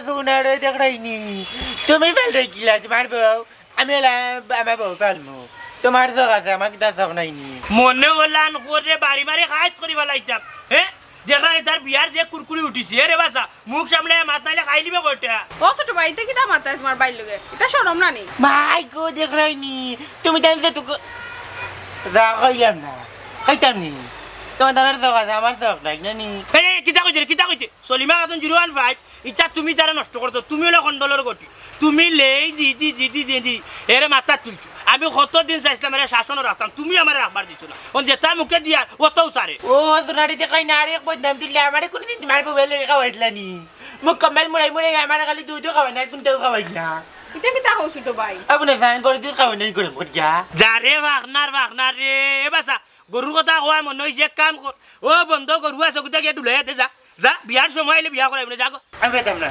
সোনারে দেখাইনি তুমি ফেলতে গিলা তোমার বউ আমি আমার বউ ফেলমু তোমার চোখ আছে আমার কিতা চোখ নাইনি মনে হলান করে বাড়ি বাড়ি খাইজ করিবা লাইতাম হ্যাঁ দেখা তার বিয়ার যে কুরকুরি উঠিছে রে বাসা মুখ সামলে মাত নাইলে খাই নিবে কয়টা ও ছোট ভাইতে কিতা মাথায় তোমার বাইর লগে এটা শরম না নি ভাই গো দেখাইনি তুমি জানতে তো যা কইলাম না খাইতাম নি তোমার দানার চোখ আছে আমার চোখ নাই নানি এই কিতা কইছে সলিমা খাতুন 015 ইচ্ছা তুমি তারা নষ্ট করতো তুমি হলো কন্ডলের গতি তুমি লেই জি এরে মাথা তুলছো আমি কতদিন চাইছিলাম এর শাসন রাখতাম তুমি আমার রাখবার দিছো না ও যেটা মুখে দিয়া অতও সারে ও সোনারি দেখাই না আরে বদনাম দিলে আমার কোনদিন তোমার বউ বেলে খাওয়াইলা নি মুখ কম্বাল মুড়াই আমার খালি দুধ খাওয়াই না কোনটাও খাওয়াই না এটা কিতা হও ছোট ভাই আপনি স্নান করে দুধ খাওয়াই না করে ভরিয়া যারে ভাগনার রে এ বাসা গরুর কথা কয় মনে হইছে কাম কর ও বন্ধ গরু আছে গোটা গিয়ে ডুলাই যা বিয়ার সময় আইলে বিয়া করাইব না যা আমি পেতাম না